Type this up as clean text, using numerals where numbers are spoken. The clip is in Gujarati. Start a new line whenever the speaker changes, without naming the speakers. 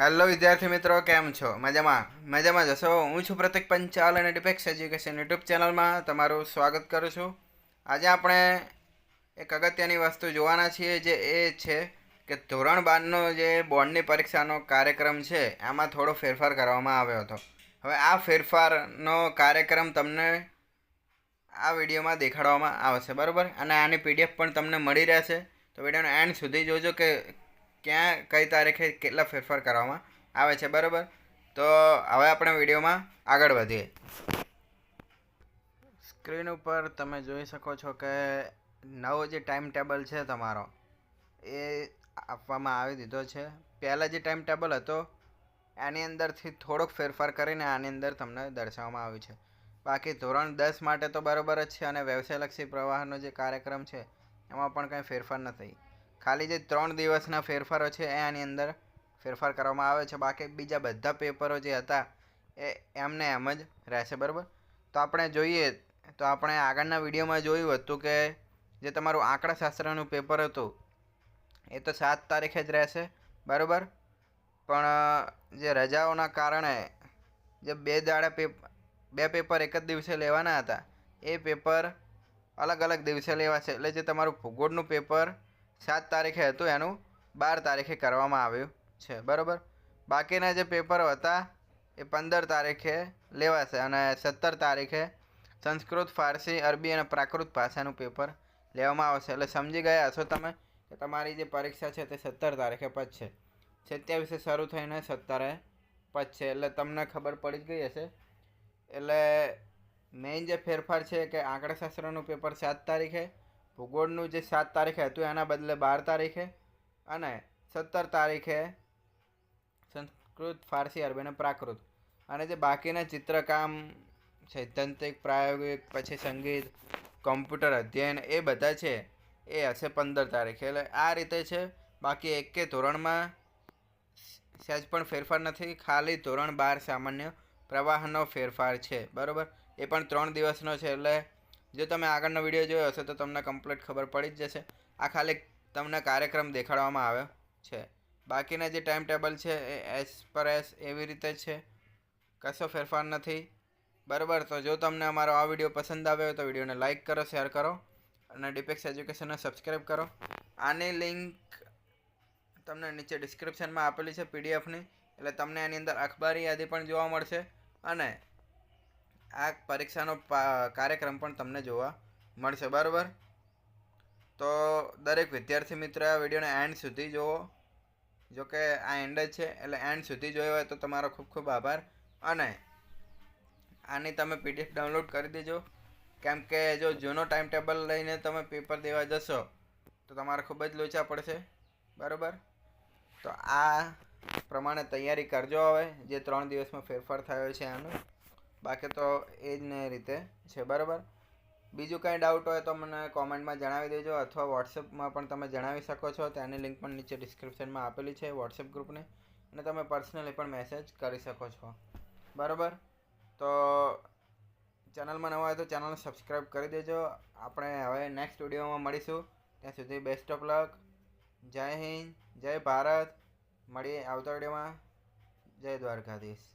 હેલો વિદ્યાર્થી મિત્રો, કેમ છો? મજામાં જશો. હું છું પ્રતિક પંચાલ અને ડિપેક્સ એજ્યુકેશન યુટ્યુબ ચેનલમાં તમારું સ્વાગત કરું છું. આજે આપણે એક અગત્યની વસ્તુ જોવાના છીએ, જે એ છે કે ધોરણ 12નો જે બોર્ડની પરીક્ષાનો કાર્યક્રમ છે એમાં થોડો ફેરફાર કરવામાં આવ્યો હતો. હવે આ ફેરફારનો કાર્યક્રમ તમને આ વિડીયોમાં દેખાડવામાં આવશે, બરાબર? અને આની પીડીએફ પણ તમને મળી રહેશે. તો વિડીયોનો એન્ડ સુધી જોજો કે ક્યાં કઈ તારીખે કેટલા ફેરફાર કરવામાં આવે છે, બરાબર? તો હવે આપણે વિડીયોમાં આગળ વધીએ. સ્ક્રીન ઉપર તમે જોઈ શકો છો કે નવો જે ટાઈમ ટેબલ છે તમારો એ આપવામાં આવી દીધો છે. પહેલાં જે ટાઈમ ટેબલ હતો એની અંદરથી થોડોક ફેરફાર કરીને આની અંદર તમને દર્શાવવામાં આવ્યું છે. બાકી ધોરણ 10 માટે તો બરાબર જ છે, અને વ્યવસાયલક્ષી પ્રવાહનો જે કાર્યક્રમ છે એમાં પણ કંઈ ફેરફાર નથી. ખાલી જે 3 દિવસના ફેરફારો છે એ આની અંદર ફેરફાર કરવામાં આવે છે. બાકી બીજા બધા પેપરો જે હતા એ એમને એમ જ રહેશે, બરાબર? તો આપણે જોઈએ તો આપણે આગળના વિડીયોમાં જોયું હતું કે જે તમારું આંકડાશાસ્ત્રનું પેપર હતું એ તો 7 તારીખે જ રહેશે, બરાબર? પણ જે રજાઓના કારણે જે બે પેપર એક જ દિવસે લેવાના હતા એ પેપર અલગ અલગ દિવસે લેવાશે. એટલે જે તમારું ભૂગોળનું પેપર 7 તારીખે હતું એનું 12 તારીખે કરવામાં આવ્યું છે, બરાબર? બાકીના જે પેપરો હતા એ 15 તારીખે લેવાશે, અને 17 તારીખે સંસ્કૃત, ફારસી, અરબી અને પ્રાકૃત ભાષાનું પેપર લેવામાં આવશે. એટલે સમજી ગયા હશો તમે કે તમારી જે પરીક્ષા છે તે 17 તારીખે પતશે. 27 શરૂ થઈને 17 પતશે. એટલે તમને ખબર પડી જ ગઈ હશે. એટલે મેઇન જે ફેરફાર છે કે આંકડાશાસ્ત્રનું પેપર 7 તારીખે, ભૂગોળનું જે 7 તારીખે હતું એના બદલે 12 તારીખે, અને 17 તારીખે સંસ્કૃત, ફારસી, અરબી અને પ્રાકૃત. અને જે બાકીના ચિત્રકામ, સૈદ્ધાંતિક, પ્રાયોગિક, પછી સંગીત, કોમ્પ્યુટર અધ્યયન એ બધા છે એ હશે 15 તારીખે. એટલે આ રીતે છે. બાકી એકે ધોરણમાં સહેજ પણ ફેરફાર નથી. ખાલી ધોરણ 12 સામાન્ય પ્રવાહનો ફેરફાર છે, બરાબર? એ પણ 3 દિવસનો છે. એટલે જો તમે આગળનો વિડીયો જોયો હશે તો તમને કમ્પ્લીટ ખબર પડી જ જશે. આ ખાલી તમને કાર્યક્રમ દેખાડવામાં આવ્યો છે. બાકીના જે ટાઈમ ટેબલ છે એ એસ પર એસ એવી રીતે જ છે, કશો ફેરફાર નથી, બરાબર? તો જો તમને અમારો આ વિડીયો પસંદ આવ્યો હોય તો વિડીયોને લાઇક કરો, શેર કરો અને ડિપેક્સ એજ્યુકેશનને સબસ્ક્રાઈબ કરો. આની લિંક તમને નીચે ડિસ્ક્રિપ્શનમાં આપેલી છે પીડીએફની. એટલે તમને એની અંદર અખબારી યાદી પણ જોવા મળશે, અને આ પરીક્ષાનો કાર્યક્રમ પણ તમને જોવા મળશે, બરાબર? તો દરેક વિદ્યાર્થી મિત્ર આ વિડીયોને એન્ડ સુધી જુઓ. જોકે આ એન્ડ જ છે, એટલે એન્ડ સુધી જોયો હોય તો તમારો ખૂબ ખૂબ આભાર. અને આની તમે પીડીએફ ડાઉનલોડ કરી દેજો, કેમ કે જો જૂનો ટાઈમ ટેબલ લઈને તમે પેપર દેવા જશો તો તમારે ખૂબ જ લોચા પડશે, બરાબર? તો આ પ્રમાણે તૈયારી કરજો. હવે જે 3 દિવસમાં ફેરફાર થયો છે આનું, બાકી તો એ જ ને રીતે છે, બરાબર? બીજું કંઈ ડાઉટ હોય તો મને કોમેન્ટમાં જણાવી દેજો, અથવા વોટ્સએપમાં પણ તમે જણાવી શકો છો. તેની લિંક પણ નીચે ડિસ્ક્રિપ્શનમાં આપેલી છે વોટ્સએપ ગ્રુપની, અને તમે પર્સનલી પણ મેસેજ કરી શકો છો, બરાબર? તો ચેનલમાં નવા હોય તો ચેનલને સબસ્ક્રાઈબ કરી દેજો. આપણે હવે નેક્સ્ટ વિડીયોમાં મળીશું. ત્યાં સુધી બેસ્ટ ઓફ લક. જય હિન્દ, જય ભારત. મળીએ આવતા વિડીયોમાં. જય દ્વારકાધીશ.